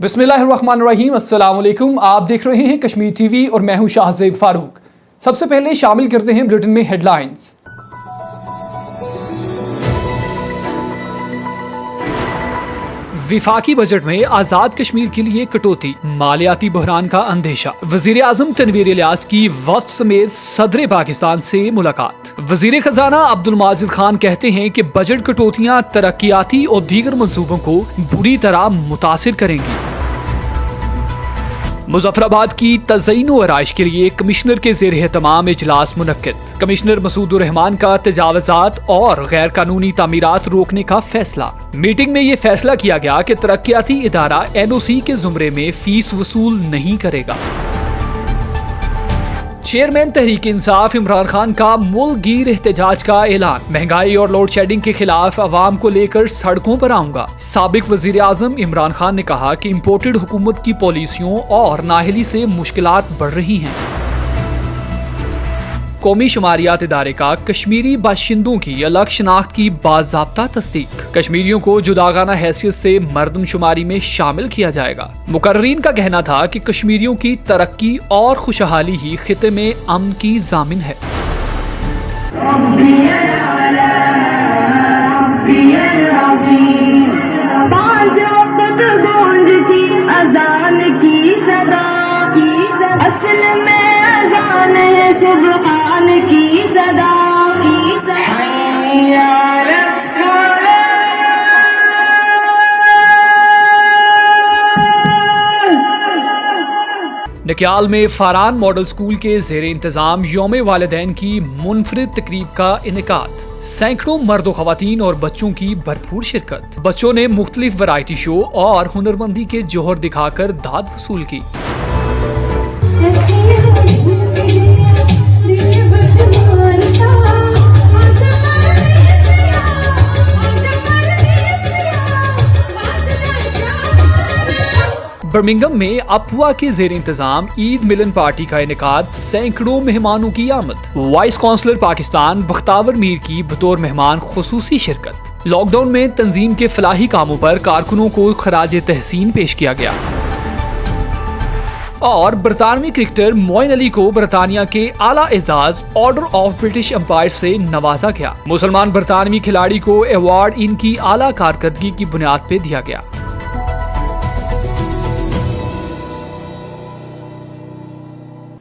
बिस्मिल्लाहिर्रहमानिर्रहीम, अस्सलाम वालेकुम। आप देख रहे हैं कश्मीर टीवी और मैं हूं शाहज़ेब फारूक। सबसे पहले शामिल करते हैं बुलेटिन में हेडलाइंस। विफाकी बजट में आजाद कश्मीर के लिए कटौती, मालियाती बहरान का अंदेशा। वजीर आजम तनवीर इलियास की वफ्द समेत सदर पाकिस्तान से मुलाकात। वजीर खजाना अब्दुल माजिद खान कहते हैं कि बजट कटौतियां तरक्याती और दीगर मंसूबों को बुरी तरह मुतासिर करेंगी। मुजफ्फराबाद की तज़यीन व आराइश के लिए कमिश्नर के ज़ेर एहतमाम इजलास मुनक्किद। कमिश्नर मसूद रहमान का तजावज़ात और गैर कानूनी तामीरात रोकने का फैसला। मीटिंग में ये फैसला किया गया कि तरक्याती इदारा NOC के जुमरे में फीस वसूल नहीं करेगा। चेयरमैन तहरीक इंसाफ इमरान खान का मुल्कगीर एहतजाज का ऐलान। महंगाई और लोड शेडिंग के खिलाफ अवाम को लेकर सड़कों पर आऊंगा। साबिक वजीर आजम इमरान खान ने कहा कि इम्पोर्टेड हुकूमत की पॉलिसियों और नाअहली से मुश्किलात बढ़ रही हैं। कौमी शुमारियात इदारे का कश्मीरी बाशिंदों की अलग शनाख्त की बाज़ाब्ता तस्दीक। कश्मीरियों को जुदागाना हैसियत से मर्दमशुमारी में शामिल किया जाएगा। मुकर्रीन का कहना था कि कश्मीरियों की तरक्की और खुशहाली ही खिते में अमन की जामिन है। नक्याल में फारान मॉडल स्कूल के ज़ेरे इंतजाम यौम वालिदैन की मुनफरिद तकरीब का इनेकाद। सैकड़ों मर्द व ख़वातीन और बच्चों की भरपूर शिरकत। बच्चों ने मुख्तलिफ वैरायटी शो और हुनरमंदी के जोहर दिखाकर दाद वसूल की। बर्मिंघम में अफवाह के ज़ेर इंतजाम ईद मिलन पार्टी का इनेकाद। सैकड़ों मेहमानों की आमद। वाइस काउंसलर पाकिस्तान बख्तावर मीर की बतौर मेहमान खुसूसी शिरकत। लॉकडाउन में तंजीम के फलाही कामों पर कारकुनों को खराज तहसीन पेश किया गया। और बरतानवी क्रिकेटर मोइन अली को बरतानिया के आला एजाज ऑर्डर ऑफ ब्रिटिश एम्पायर से नवाजा गया। मुसलमान बरतानवी खिलाड़ी को अवार्ड इनकी आला कारकर्दगी की बुनियाद पर दिया गया।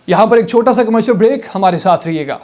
यहाँ पर एक छोटा सा कमर्शियल ब्रेक, हमारे साथ रहिएगा।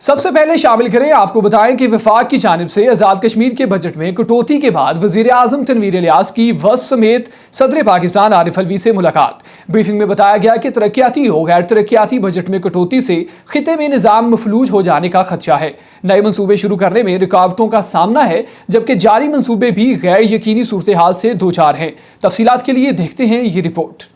सबसे पहले शामिल करें, आपको बताएं कि वफाक की जानिब से आज़ाद कश्मीर के बजट में कटौती के बाद वजीर आजम तनवीर इलियास की वफ्द समेत सदर पाकिस्तान आरिफ अलवी से मुलाकात। ब्रीफिंग में बताया गया कि तरक्याती हो गैर तरक्याती बजट में कटौती से खिते में निज़ाम मफलूज हो जाने का खदशा है। नए मनसूबे शुरू करने में रुकावटों का सामना है, जबकि जारी मनसूबे भी गैर यकीनी सूरत हाल से दो चार हैं। तफसीलात के लिए देखते हैं ये रिपोर्ट।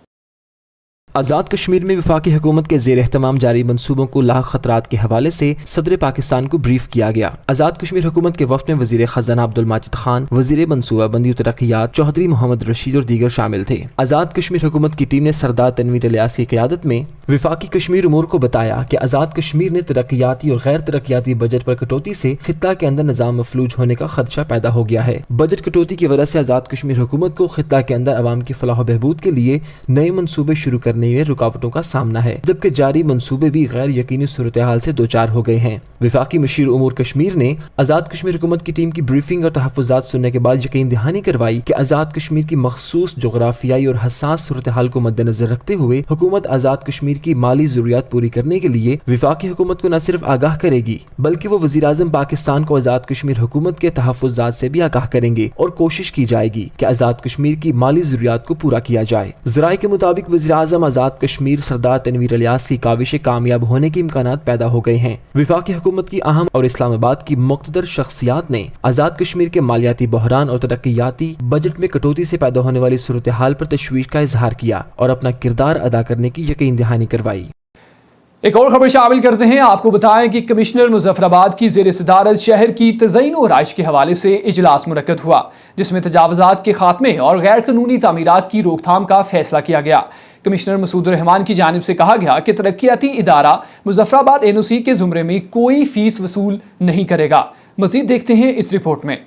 आज़ाद कश्मीर में वफाकी हुकूमत के ज़ेर एहतमाम जारी मनसूबों को लाख खतरात के हवाले से सदर पाकिस्तान को ब्रीफ किया गया। आज़ाद कश्मीर हुकूमत के वफ़द में वज़ीर खजाना अब्दुल माजिद खान, वज़ीर मनसूबा बंदी तरक्यात चौधरी मोहम्मद रशीद और दीगर शामिल थे। आज़ाद कश्मीर हुकूमत की टीम ने सरदार तनवीर इलियास की क़यादत में वफाकी कश्मीर उमूर को बताया कि आज़ाद कश्मीर ने तरक्याती और गैर तरक्याती बजट पर कटौती से खित्ता के अंदर निज़ाम मफलूज होने का खदशा पैदा हो गया है। बजट कटौती की वजह से आज़ाद कश्मीर हुकूमत को खित्ता के अंदर अवाम की फलाह बहबूद के लिए नए मनसूबे शुरू करने में रुकावटों का सामना है, जबकि जारी मंसूबे भी गैर यकीनी सूरत हाल से दो चार हो गए हैं। वफाकी मशीर उमूर कश्मीर ने आज़ाद कश्मीर हुकूमत की टीम की ब्रीफिंग और तहफ़्फ़ुज़ात सुनने के बाद यकीन दहानी करवाई कि आज़ाद कश्मीर की मखसूस जोग्राफियाई और हसास सूरत हाल को मद्देनजर रखते हुए हुकूमत आज़ाद कश्मीर की माली ज़रूरियात पूरी करने के लिए वफाकी हुकूमत को न सिर्फ आगाह करेगी, बल्कि वो वज़ीर आज़म पाकिस्तान को आज़ाद कश्मीर हुकूमत के तहफ़्फ़ुज़ात से भी आगाह करेंगे और कोशिश की जाएगी कि आज़ाद कश्मीर की माली ज़रूरियात को पूरा किया जाए। ज़राए के मुताबिक वज़ीर आज़म आज़ाद कश्मीर सरदार तनवीर इलियास की काविशें कामयाब होने के इम्कानात पैदा हो गए हैं। वफाकी हुकूमत की अहम और इस्लामाबाद की मुक़्तदर शख्सियात ने आज़ाद कश्मीर के मालियाती बहरान और तरक्याती बजट में कटौती से पैदा होने वाली सूरत हाल पर तशवीश का इजहार किया और अपना किरदार अदा करने की यकीन दहानी करवाई। एक और खबर शामिल करते हैं। आपको बताएं कि कमिश्नर मुजफ्फराबाद की ज़ेर सदारत शहर की तज़यीन और आइश के हवाले से इजलास मुनक्कद हुआ, जिसमें तजावुज़ात के खात्मे और गैर कानूनी तामीरात की रोकथाम का फैसला किया गया। कमिश्नर मसूद रहमान की जानिब से कहा गया कि तरक्याती इदारा मुजफ्फराबाद NOC के ज़ुमरे में कोई फीस वसूल नहीं करेगा। मज़ीद देखते हैं इस रिपोर्ट में।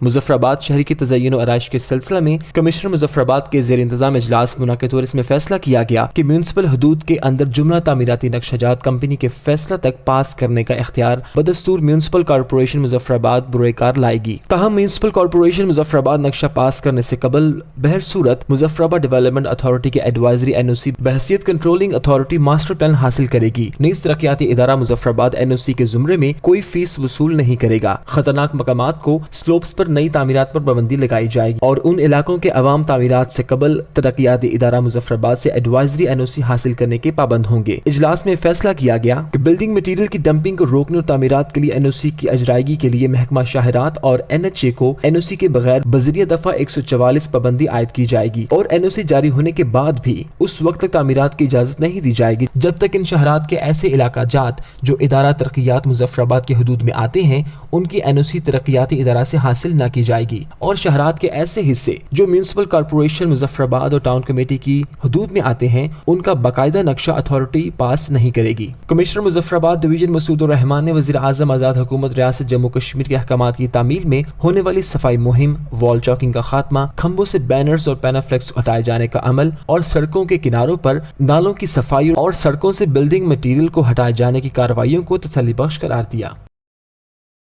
मुजफ्फराबाद शहर की तज़य्युन और आराइश के सिलसिले में कमिश्नर मुजफ्फराबाद के ज़ेर इंतज़ाम इजलास मुनक़िद हुआ। इसमें फैसला किया गया कि म्यूनसिपल हदूद के अंदर जुमला तामीराती नक्शाजात कंपनी के फैसला तक पास करने का इख्तियार बदस्तूर म्यूनसिपल कॉर्पोरेशन मुजफ्फराबाद बुरेकार लाएगी। ताहम म्यूनसिपल कॉर्पोरेशन मुजफ्फराबाद नक्शा पास करने से कबल बहर सूरत मुजफ्फराबाद डेवलपमेंट अथॉरिटी के एडवाइजरी NOC बहसियत कंट्रोलिंग अथॉरिटी मास्टर प्लान हासिल करेगी। नीज़ तरक्याती इदारा मुजफ्फराबाद NOC के ज़ुमरे में कोई फीस वसूल नहीं करेगा। खतरनाक मकामात को स्लोप्स पर नई तामीरात पर पाबंदी लगाई जाएगी और उन इलाकों के अवाम तामीरात से कबल तरक्याती इदारा मुजफ्फराबाद से एडवाइजरी NOC हासिल करने के पाबंद होंगे। इजलास में फैसला किया गया कि बिल्डिंग मटीरियल की डंपिंग को रोकने और तामीरात के लिए NOC की अजरायगी के लिए महकमा शाहरात और NHA को NOC के बगैर बजरिया दफा 144 पाबंदी आयद की जाएगी और NOC जारी होने के बाद भी उस वक्त तक तामीरात की इजाजत नहीं दी जाएगी जब तक इन शहरात के ऐसे इलाका जात जो इदारा तरक्यात मुजफ्फराबाद के हदूद में आते हैं उनकी NOC तरक्याती इदारा से हासिल न की जाएगी और शहरात के ऐसे हिस्से जो म्यूनसिपल कॉर्पोरेशन मुजफ्फराबाद और टाउन कमेटी की हदूद में आते हैं उनका बाकायदा नक्शा अथॉरिटी पास नहीं करेगी। कमिश्नर मुजफ्फराबाद डिवीजन मसूद रहमान ने वज़ीर आज़म आज़ाद हुकूमत रियासत जम्मू कश्मीर के अहकामात की तामील में होने वाली सफाई मुहिम, वॉल चॉकिंग का खात्मा, खंभों से बैनर्स और पैनाफ्लेक्स हटाए जाने का अमल और सड़कों के किनारों पर नालों की सफाई और सड़कों से बिल्डिंग मटीरियल को हटाए जाने की कार्रवाइयों को तसल्ली बख्श करार दिया।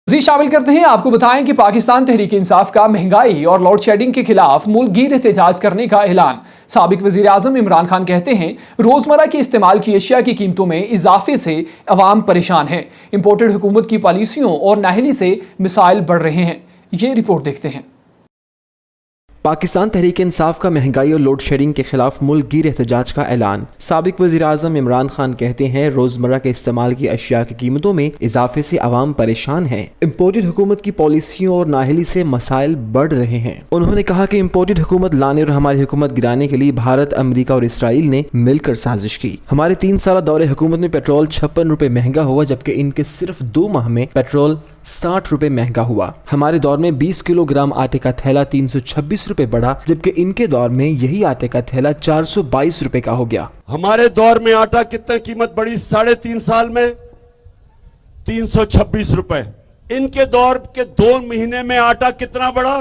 जी शामिल करते हैं। आपको बताएं कि पाकिस्तान तहरीक इंसाफ का महंगाई और लोड शेडिंग के खिलाफ मुल्कगीर एहतजाज करने का ऐलान। साबिक वज़ीर आज़म इमरान खान कहते हैं रोजमर्रा की इस्तेमाल की अशिया की कीमतों में इजाफे से अवाम परेशान है। इम्पोर्टेड हुकूमत की पॉलिसियों और नाहली से मिसाइल बढ़ रहे हैं। ये रिपोर्ट देखते हैं। पाकिस्तान तहरीक इंसाफ का महंगाई और लोड शेडिंग के खिलाफ मुल्कगीर एहतजाज का ऐलान। साबिक वज़ीर आज़म इमरान खान कहते हैं रोजमर्रा के इस्तेमाल की अशिया की कीमतों में इजाफे से आवाम परेशान है। इम्पोर्टेड हुकूमत की पॉलिसियों और नाहली से मसाइल बढ़ रहे हैं। उन्होंने कहा कि इम्पोर्टेड हुकूमत लाने और हमारी हुकूमत गिराने के लिए भारत, अमरीका और इसराइल ने मिलकर साजिश की। हमारे 3 साल दौरे हुकूमत में पेट्रोल 56 रुपए महंगा हुआ जबकि इनके सिर्फ 2 माह में पेट्रोल 60 रुपए महंगा हुआ। हमारे दौर में 20 किलोग्राम आटे का थैला 326 रुपए बढ़ा जबकि इनके दौर में यही आटे का थैला 422 रुपए का हो गया। हमारे दौर में आटा कितना कीमत बढ़ी 3.5 साल में 326 रुपए। इनके दौर के 2 महीने में आटा कितना बढ़ा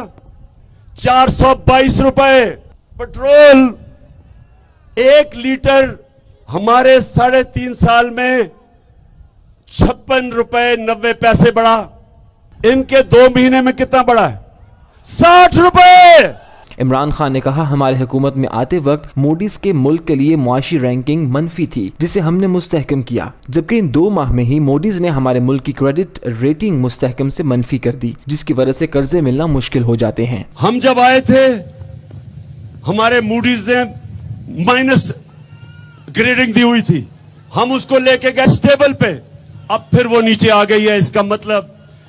422 रुपए। पेट्रोल 1 लीटर हमारे 3.5 साल में 56 रुपए 90 पैसे बढ़ा। इनके 2 महीने में कितना बढ़ा है 60 रुपए। इमरान खान ने कहा हमारे हुकूमत में आते वक्त मूडीज के मुल्क के लिए मुआशी रैंकिंग मनफी थी जिसे हमने मुस्तहकम किया जबकि इन 2 माह में ही मूडीज ने हमारे मुल्क की क्रेडिट रेटिंग मुस्तहकम से मनफी कर दी जिसकी वजह से कर्जे मिलना मुश्किल हो जाते हैं। हम जब आए थे हमारे मूडीज ने माइनस ग्रेडिंग दी हुई थी, हम उसको लेके गए स्टेबल पे, अब फिर वो नीचे आ गई है। इसका मतलब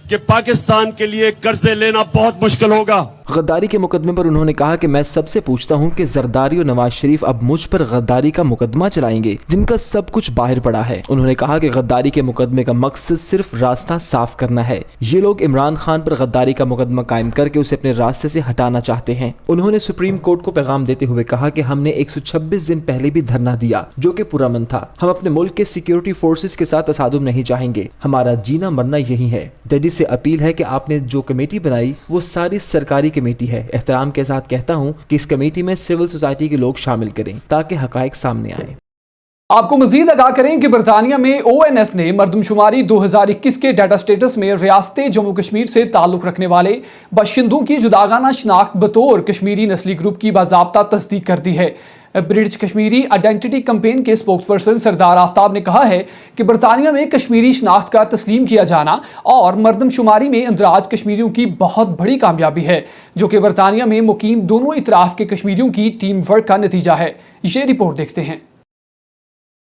कि पाकिस्तान के लिए कर्जे लेना बहुत मुश्किल होगा। गद्दारी के मुकदमे पर उन्होंने कहा कि मैं सबसे पूछता हूं कि जरदारी और नवाज शरीफ अब मुझ पर गद्दारी का मुकदमा चलाएंगे जिनका सब कुछ बाहर पड़ा है। उन्होंने कहा कि गद्दारी के मुकदमे का मकसद सिर्फ रास्ता साफ करना है। ये लोग इमरान खान पर गद्दारी का मुकदमा कायम करके उसे अपने रास्ते से हटाना चाहते हैं। उन्होंने सुप्रीम कोर्ट को पैगाम देते हुए कहा कि हमने 126 दिन पहले भी धरना दिया जो कि पुरअमन था। हम अपने मुल्क के सिक्योरिटी फोर्सेस के साथ तसादुम नहीं चाहेंगे। हमारा जीना मरना यही है। जज से अपील है कि आपने जो कमेटी बनाई वो सारी सरकारी कमेटी है। एहतराम के साथ कहता हूं कि इस कमेटी में सिविल सोसाइटी के लोग शामिल करें ताकि हकायक सामने आए। आपको मजीद आगाह करें कि बरतानिया में ONS ने मरदमशुमारी 2021 के डाटा स्टेटस में रियासत जम्मू कश्मीर से ताल्लुक रखने वाले बाशिंदों की जुदागाना शनाख्त बतौर कश्मीरी नस्ली ग्रुप की बाज़ाब्ता तस्दीक कर दी है। ब्रिटिश कश्मीरी आइडेंटिटी कैंपेन के स्पोक्सपर्सन सरदार आफ्ताब ने कहा है कि बरतानिया में कश्मीरी शनाख्त का तस्लीम किया जाना और मरदमशुमारी में इंदराज कश्मीरियों की बहुत बड़ी कामयाबी है जो कि बरतानिया में मुकीम दोनों इतराफ के कश्मीरियों की टीम वर्क का नतीजा है। ये रिपोर्ट देखते हैं।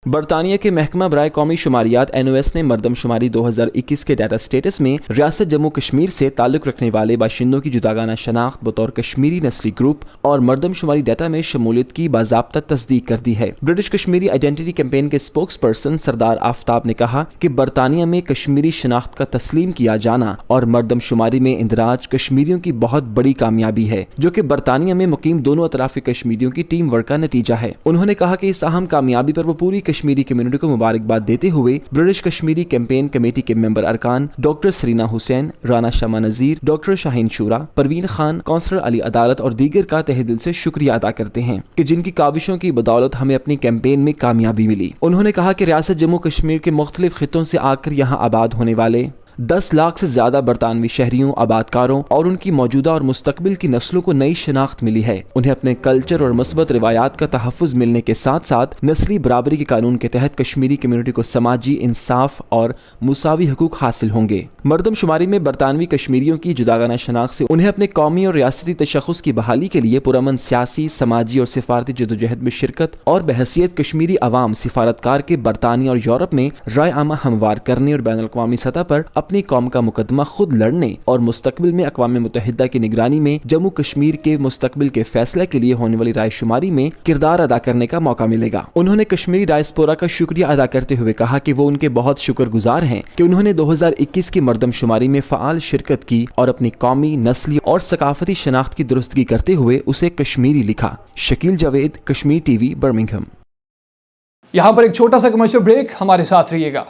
बरतानिया के महकमा बराए कौमी शुमारियात NOS ने मरदमशुमारी 2021 के डाटा स्टेटस में रियासत जम्मू कश्मीर से ताल्लुक रखने वाले बाशिंदों की जुदागाना शनाख्त बतौर कश्मीरी नस्ली ग्रुप और मरदमशुमारी डाटा में शमूलियत की बाज़ाब्ता तस्दीक कर दी है। ब्रिटिश कश्मीरी आइडेंटिटी कैंपेन के स्पोक्स पर्सन सरदार आफ्ताब ने कहा कि बरतानिया में कश्मीरी शनाख्त का तस्लीम किया जाना और मरदमशुमारी में इंदराज कश्मीरियों की बहुत बड़ी कामयाबी है, जो कि बरतानिया में मुकीम दोनों अतराफ के कश्मीरियों की टीम वर्क का नतीजा है। उन्होंने कहा कि इस अहम कामयाबी पर वो पूरी कश्मीरी कम्युनिटी को मुबारकबाद देते हुए ब्रिटिश कश्मीरी कैंपेन कमेटी के मेंबर अरकान डॉक्टर सरीना हुसैन, राना शमा नजीर, डॉक्टर शाहीन शूरा, परवीन खान, कौंसलर अली अदालत और दीगर का तहे दिल से शुक्रिया अदा करते हैं कि जिनकी काविशों की बदौलत हमें अपनी कैंपेन में कामयाबी मिली। उन्होंने कहा कि रियासत जम्मू कश्मीर के मुख्तलिफ खित्तों से आकर यहाँ आबाद होने वाले 10 लाख से ज्यादा बरतानवी शहरियों, आबादकारों और उनकी मौजूदा और मुस्तकबिल की नस्लों को नई शनाख्त मिली है। उन्हें अपने कल्चर और मुस्बत रिवायात का तहफ़्फ़ुज़ मिलने के साथ साथ नस्ली बराबरी के कानून के तहत कश्मीरी कम्युनिटी को समाजी इंसाफ और मुसावी हकूक हासिल होंगे। मरदमशुमारी में बरतानवी कश्मीरियों की जुदागाना शनाख्त से उन्हें अपने कौमी और रियासती तशख़्ख़ुस की बहाली के लिए पुरअमन सियासी, समाजी और सिफारती जदोजहद में शिरकत और बहैसियत कश्मीरी अवाम सिफारतकार के बरतानिया और यूरोप में राय आमा हमवार करने और बैनुल अक़वामी सतह पर अपनी कौम का मुकदमा खुद लड़ने और मुस्तकबिल में अक़वाम मुत्तहिदा की निगरानी में जम्मू कश्मीर के मुस्तकबिल के फैसले के लिए होने वाली रायशुमारी में किरदार अदा करने का मौका मिलेगा। उन्होंने कश्मीरी डायस्पोरा का शुक्रिया अदा करते हुए कहा कि वो उनके बहुत शुक्रगुजार हैं कि उन्होंने 2021 की मरदमशुमारी में फ़आल शिरकत की और अपनी कौमी, नस्ली और सकाफती शनाख्त की दुरुस्तगी करते हुए उसे कश्मीरी लिखा। Shakeel Javed, Kashmir TV, Birmingham. यहाँ पर एक छोटा सा कमर्शियल ब्रेक, हमारे साथ रहिएगा।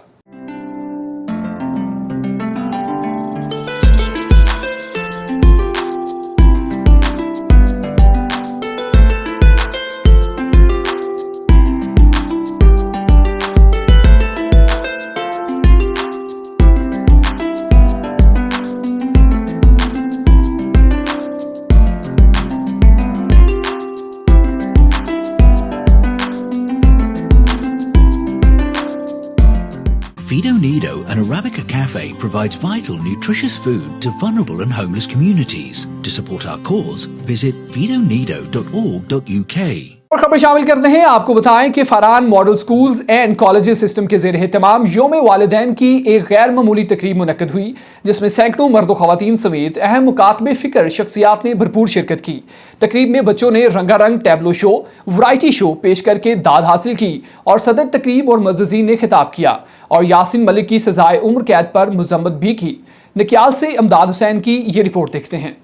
Fido Nido, an Arabica cafe, provides vital, nutritious food to vulnerable and homeless communities. To support our cause, visit fidonido.org.uk. और खबर शामिल करते हैं। आपको बताएं कि Farhan model schools and colleges system के ज़ेर एहतमाम यौम वालिदैन की एक गैर मामूली तकरीब मुनक्कद हुई, जिसमें सैकड़ों मर्द ख़वातीन समेत अहम मुकातबे फ़िक्र शख्सियात ने भरपूर शिरकत की। तकरीब में बच्चों ने रंगारंग टैबलो शो, वैरायटी शो पेश करके दाद हासिल की और सदर तकरीब और मुअज़्ज़िज़ीन ने खिताब किया और यासिन मलिक की सजाए उम्र कैद पर मज़म्मत भी की। नकियाल से इमदाद हुसैन की ये रिपोर्ट देखते हैं।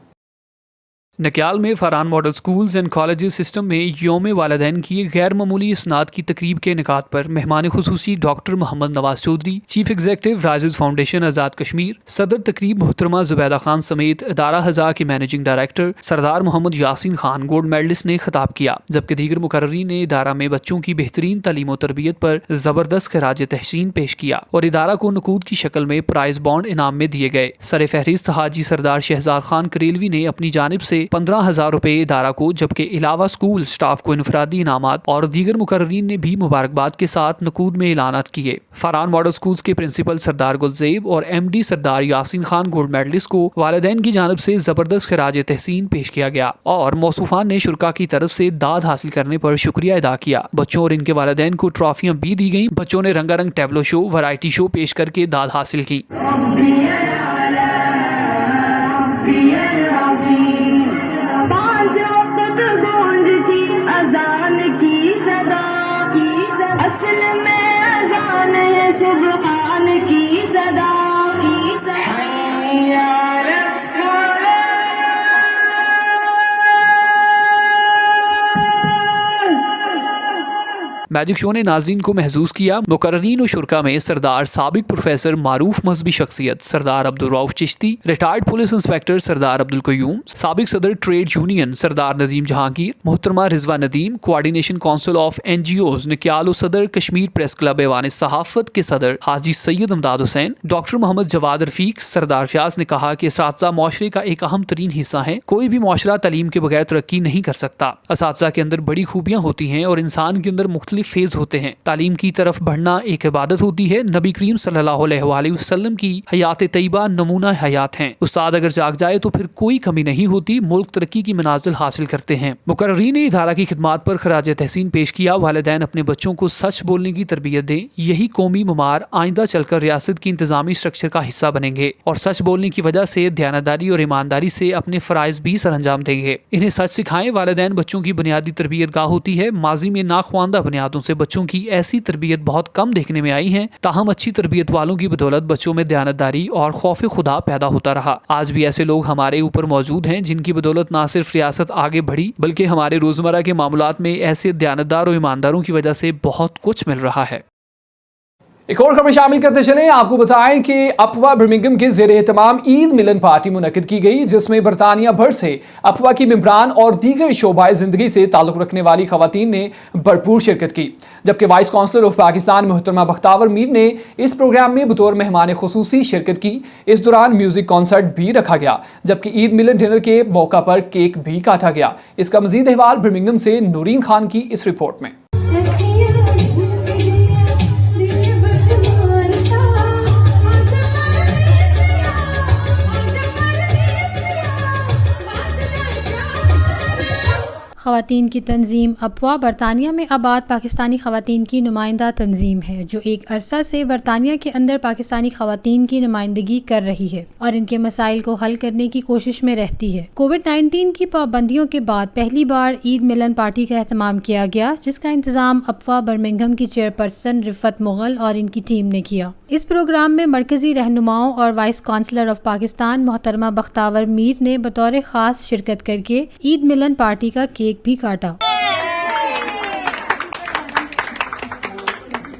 नकियाल में Farhan model schools and colleges system में यौम वालिदैन की गैर मामूली इसनाद की तकरीब के निकात पर मेहमान खुसूसी doctor Mohammad Nawaz Chaudhry, chief executive राजिज फाउंडेशन आज़ाद कश्मीर, सदर तकरीब मोहतरमा जुबैदा खान समेत इदारा हज़ा के managing director Sardar Mohammad Yasin Khan gold medalist ने खिताब किया, जबकि दीगर मुकर्ररीन ने इदारा में बच्चों की बेहतरीन तालीम और तरबियत पर ज़बरदस्त खराज तहसीन पेश किया और इदारा को नकूद की शक्ल में प्राइज बॉन्ड इनाम में दिए गए। सर फहरिस्त हाजी सरदार शहजाद खान करेलवी ने अपनी जानिब से 15,000 रुपए इदारा को, जबकि अलावा स्कूल स्टाफ को इनफरादी इनामात और दीगर मुकर्ररीन ने भी मुबारकबाद के साथ नकूद में ऐलानात किए। फरहान मॉडल स्कूल्स के प्रिंसिपल सरदार गुलजेब और MD सरदार यासीन खान गोल्ड मेडलिस्ट को वालिदैन की जानिब से जबरदस्त खराज तहसीन पेश किया गया और मौसूफान ने शुरा की तरफ से दाद हासिल करने पर शुक्रिया अदा किया। बच्चों और इनके वालिदैन को ट्रॉफियां भी दी गयी। बच्चों ने रंगारंग टैबलो शो, वैरायटी शो पेश करके दाद हासिल की। मैजिक शो ने नाज़रीन को महसूस किया। मुकर्ररीन और शुरा में सरदार साबिक प्रोफेसर मारूफ मजहबी शख्सियत Sardar Abdul Rauf Chishti, retired police inspector Sardar Abdul Qayyum, साबिक सदर ट्रेड यूनियन सरदार नदीम जहांगीर, मोहतरमा Rizwa Nadeem, coordination council of NGOs Nikyal सदर कश्मीर प्रेस क्लब ऐवान सहाफत के सदर हाजी सैयद इमदाद हुसैन, डॉक्टर मोहम्मद जवाद रफीक, सरदार फ्याज ने कहा कि असातिज़ा माशरे का एक अहम तरीन हिस्सा है। कोई भी माशरा तालीम के बगैर तरक्की नहीं कर सकता। असातिज़ा के अंदर बड़ी खूबियाँ होती हैं और इंसान के अंदर मुख्तलिफ मुख्तलिफ फेज होते हैं। तालीम की तरफ बढ़ना एक इबादत होती है। नबी करीम सल्लल्लाहु अलैहि वसल्लम की हयात तैयबा नमूना हयात हैं। उस्ताद अगर जाग जाए तो फिर कोई कमी नहीं होती, मुल्क तरक्की की मनाजिल हासिल करते हैं। मुकर्रीरीन ने इदारा की खिदमात पर खराज तहसीन पेश किया। वालिदैन अपने बच्चों को सच बोलने की तरबियत दें, यही कौमी ममार आइंदा चलकर रियासत की इंतजामी स्ट्रक्चर का हिस्सा बनेंगे और सच बोलने की वजह से दयानतदारी और ईमानदारी से अपने फराइज भी सर अंजाम देंगे। इन्हें सच सिखाएं। वालिदैन बच्चों की बुनियादी तरबियत गाह होती है। माजी में नाख्वानदा बुनियादों से बच्चों की ऐसी तरबियत बहुत कम देखने में आई है, ताहम अच्छी तरबियत वालों की बदौलत बच्चों में दयानतदारी और खौफ खुदा पैदा होता रहा। आज भी ऐसे लोग हमारे ऊपर मौजूद हैं जिनकी बदौलत न सिर्फ रियासत आगे बढ़ी बल्कि हमारे रोजमर्रा के मामलात में ऐसे दयानतदार और ईमानदारों की वजह से बहुत कुछ मिल रहा है। एक और खबर शामिल करते चलें। आपको बताएं कि अपवा बर्मिंघम के ज़ेरे एहतमाम ईद मिलन पार्टी मुनक्किद की गई, जिसमें बरतानिया भर से अपवा की मेंबरान और दीगर शोबाए ज़िंदगी से ताल्लुक़ रखने वाली ख़वातीन ने भरपूर शिरकत की। जबकि वाइस काउंसलर ऑफ पाकिस्तान मोहतरमा बख्तावर मीर ने इस प्रोग्राम में बतौर मेहमान खुसूसी शिरकत की। इस दौरान म्यूजिक कॉन्सर्ट भी रखा गया, जबकि ईद मिलन डिनर के मौका पर केक भी काटा गया। इसका मजीद अहवाल बर्मिंघम से नूरीन खान की इस रिपोर्ट में। ख़वातीन की तंजीम अपवा बरतानिया में आबाद पाकिस्तानी ख़वातीन की नुमाइंदा तंजीम है, जो एक अरसा से बरतानिया के अंदर पाकिस्तानी ख़वातीन की नुमाइंदगी कर रही है और इनके मसाइल को हल करने की कोशिश में रहती है। कोविड-19 की पाबंदियों के बाद पहली बार ईद मिलन पार्टी का एहतमाम किया गया, जिसका इंतजाम अपवा बर्मिंघम की चेयरपर्सन रिफत मुगल और इनकी टीम ने किया। इस प्रोग्राम में मरकजी रहनुमाओं और वाइस काउंसलर ऑफ पाकिस्तान मोहतरमा बख्तावर मीर ने बतौर खास शिरकत करके ईद मिलन पार्टी का केक भी काटा।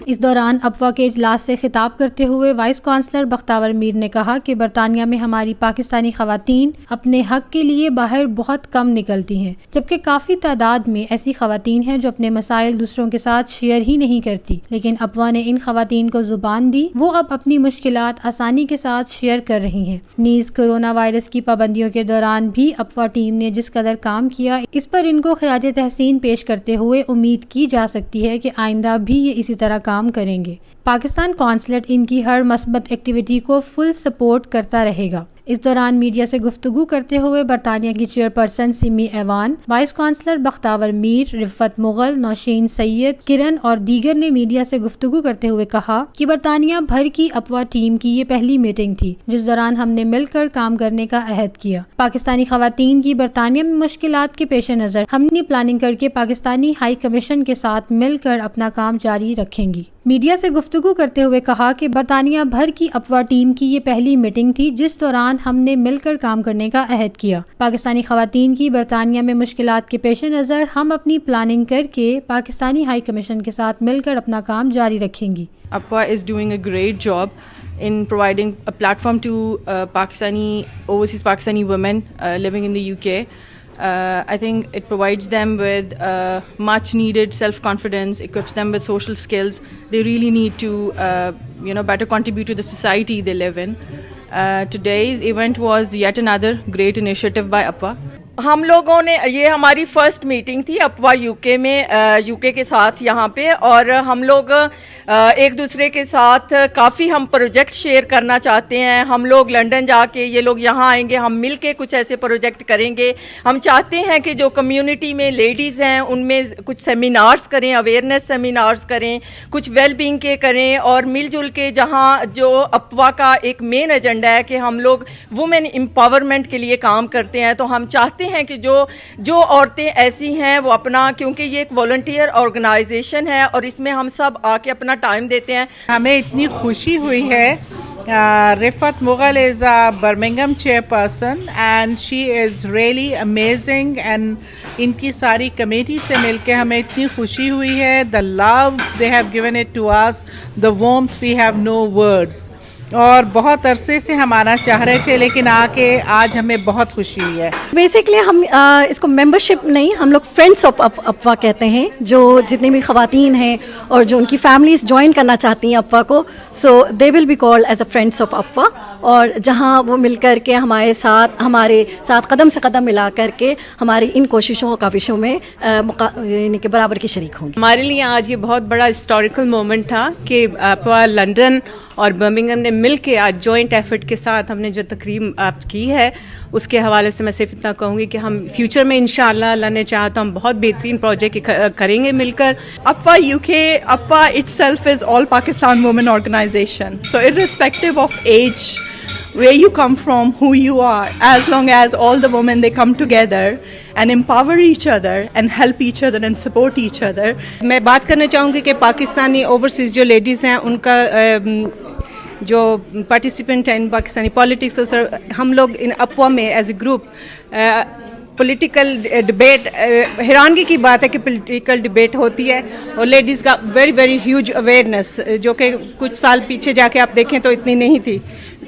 इस दौरान अपवा के इजलास से खिताब करते हुए वाइस काउंसलर बख्तावर मीर ने कहा कि बरतानिया में हमारी पाकिस्तानी ख़वातीन अपने हक के लिए बाहर बहुत कम निकलती हैं, जबकि काफ़ी तादाद में ऐसी ख़वातीन हैं जो अपने मसाइल दूसरों के साथ शेयर ही नहीं करती। लेकिन अपवा ने इन ख़वातीन को ज़ुबान दी, वो अब अपनी मुश्किलात आसानी के साथ शेयर कर रही हैं। नीज़ कोरोना वायरस की पाबंदियों के दौरान भी अपवा टीम ने जिस कदर काम किया, इस पर इनको खिराज तहसीन पेश करते हुए उम्मीद की जा सकती है कि आइंदा भी ये इसी तरह काम करेंगे। पाकिस्तान कौंसलेट इनकी हर मस्बत एक्टिविटी को फुल सपोर्ट करता रहेगा। इस दौरान मीडिया से गुफ्तगू करते हुए बरतानिया की chairperson Simi Aiwan, vice councillor Bakhtawar Mir, Riffat Mughal, Nausheen Syed, Kiran और दीगर ने मीडिया से गुफ्तगू करते हुए कहा कि बरतानिया भर की अपवा टीम की ये पहली मीटिंग थी, जिस दौरान हमने मिलकर काम करने का अहद किया। पाकिस्तानी ख़वातीन की बरतानिया में मुश्किलात के पेश नज़र हमने प्लानिंग करके पाकिस्तानी हाई कमीशन के साथ मिलकर अपना काम जारी रखेंगी। मीडिया से गुफ्तगू करते हुए कहा कि बरतानिया भर की अपवा टीम की ये पहली मीटिंग थी, जिस दौरान हमने मिलकर काम करने का अहद किया। पाकिस्तानी ख़वातीन की बरतानिया में मुश्किलात के पेश नज़र हम अपनी प्लानिंग करके पाकिस्तानी हाई कमीशन के साथ मिलकर अपना काम जारी रखेंगी। APWA is doing a great job in providing a platform to overseas Pakistani women living in the UK. I think it provides them with much needed self-confidence, equips them with social skills. They really need to better contribute to the society they live in. Today's event was yet another great initiative by APWA. हम लोगों ने, ये हमारी first meeting थी अपवा UK में, UK के साथ यहाँ पे, और हम लोग एक दूसरे के साथ काफ़ी हम प्रोजेक्ट शेयर करना चाहते हैं। हम लोग लंदन जाके, ये लोग यहाँ आएंगे, हम मिल के कुछ ऐसे प्रोजेक्ट करेंगे। हम चाहते हैं कि जो कम्युनिटी में लेडीज़ हैं उनमें कुछ सेमिनार्स करें, अवेयरनेस सेमिनार्स करें, कुछ वेलबींग के करें, और मिलजुल के, जहाँ जो अपवा का एक मेन एजेंडा है कि हम लोग वुमेन एम्पावरमेंट के लिए काम करते हैं, तो हम चाहते हैं कि जो औरतें ऐसी हैं वो अपना, क्योंकि ये एक वॉलंटियर ऑर्गेनाइजेशन है और इसमें हम सब आके अपना टाइम देते हैं। हमें इतनी खुशी हुई है। Rifat Mughal is a Birmingham chairperson and she is really amazing, and इनकी सारी कमेटी से मिलके हमें इतनी खुशी हुई है। The love they have given it to us, the warmth, we have no words. और बहुत अरसे से हम आना चाह रहे थे, लेकिन आके आज हमें बहुत खुशी हुई है। बेसिकली हम इसको मेंबरशिप नहीं, हम लोग फ्रेंड्स ऑफ अप्पा कहते हैं। जो जितनी भी खवातीन हैं और जो उनकी फैमिलीज ज्वाइन करना चाहती हैं अप्पा को, so they will be called as a friends of APPA. और जहां वो मिल कर के हमारे साथ कदम से कदम मिला करके हमारी इन कोशिशों और काविशों में यानी कि बराबर की शरीक होंगी। हमारे लिए आज ये बहुत बड़ा हिस्टोरिकल मोमेंट था कि अप्पा लंदन और बर्मिंघम ने मिल के आज जॉइंट एफर्ट के साथ हमने जो तकरीब की है, उसके हवाले से मैं सिर्फ इतना कहूँगी कि हम फ्यूचर में इंशाअल्लाह अल्लाह ने चाहा तो हम बहुत बेहतरीन प्रोजेक्ट करेंगे मिलकर। Appa UK, Appa itself is all Pakistan women organization. So irrespective of age, where you come from, who you are, as long as all the women they come together and empower each other and help each other and support each other. मैं बात करना चाहूँगी कि Pakistani overseas जो ladies हैं उनका जो participant हैं इन पाकिस्तानी पॉलिटिक्स, हम लोग इन अप्पा में as a group political debate, हैरानगी की बात है कि पॉलिटिकल डिबेट होती है और लेडीज़ का वेरी वेरी ह्यूज अवेयरनेस, जो कि कुछ साल पीछे जाके आप देखें तो इतनी नहीं थी।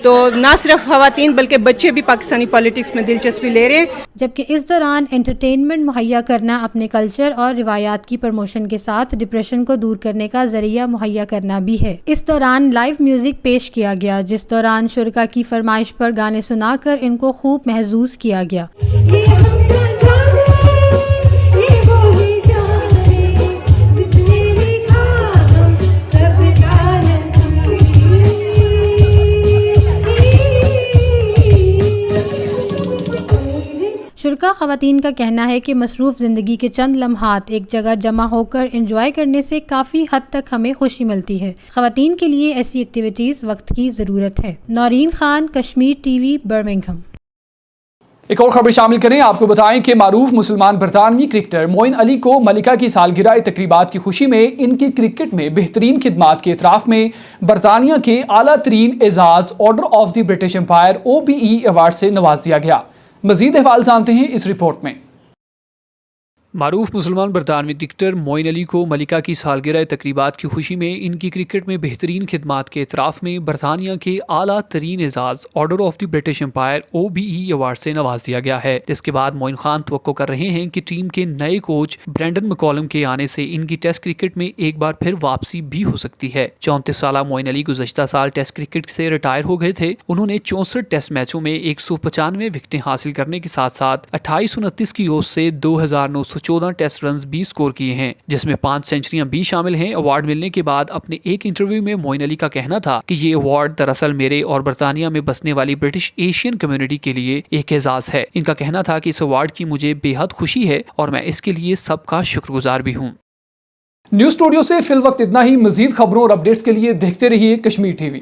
तो ना सिर्फ खवातीन बल्कि बच्चे भी पाकिस्तानी पॉलिटिक्स में दिलचस्पी ले रहे हैं। जबकि इस दौरान एंटरटेनमेंट मुहैया करना अपने कल्चर और रिवायात की प्रमोशन के साथ डिप्रेशन को दूर करने का जरिया मुहैया करना भी है। इस दौरान लाइव म्यूजिक पेश किया गया, जिस दौरान शुरका की फरमाइश पर गाने सुनाकर इनको खूब महसूस किया गया। शुरका ख़वातीन का कहना है कि मसरूफ़ ज़िंदगी के चंद लम्हात एक जगह जमा होकर एंजॉय करने से काफ़ी हद तक हमें खुशी मिलती है। ख़वातीन के लिए ऐसी एक्टिविटीज़ वक्त की ज़रूरत है। Naureen Khan, Kashmir TV, Birmingham. एक और खबर शामिल करें। आपको बताएं कि मारूफ मुसलमान बरतानवी क्रिकेटर मोइन अली को मलिका की सालगिरह तकरीबात की खुशी में इनकी क्रिकेट में बेहतरीन खिदमात के इतराफ़ में बरतानिया के आला तरीन एजाज़ order of the British Empire OBE award से नवाज दिया गया। मजीद अहवाल जानते हैं इस रिपोर्ट में। मारूफ मुसलमान बरतानवी क्रिकेटर मोइन अली को मलिका की सालगिरह तकरीबात की खुशी में इनकी क्रिकेट में बेहतरीन खिदमात के इतराफ़ में बरतानिया के आला तरीन एजाज़ order of the British Empire OBE award से नवाज दिया गया है। जिसके बाद मोइन खान तवक्को कर रहे हैं कि टीम के नए कोच ब्रेंडन मैकॉलम के आने से इनकी टेस्ट क्रिकेट में एक बार फिर वापसी भी हो सकती है। 34 साल मोइन अली गुज़श्ता साल टेस्ट क्रिकेट से रिटायर हो गए थे। उन्होंने 64 टेस्ट मैचों में 195 विकेटें हासिल करने के साथ साथ 28-29 की ओर से 2914 टेस्ट रन्स भी स्कोर किए हैं, जिसमें 5 सेंचुरियां भी शामिल हैं। अवार्ड मिलने के बाद अपने एक इंटरव्यू में मोइन अली का कहना था कि ये अवार्ड दरअसल मेरे और बरतानिया में बसने वाली ब्रिटिश एशियन कम्युनिटी के लिए एक एजाज है। इनका कहना था कि इस अवार्ड की मुझे बेहद खुशी है और मैं इसके लिए सबका शुक्रगुजार भी हूँ। न्यूज़ स्टूडियो से फिल वक्त इतना ही। मजीद खबरों और अपडेट्स के लिए देखते रहिए कश्मीर टीवी।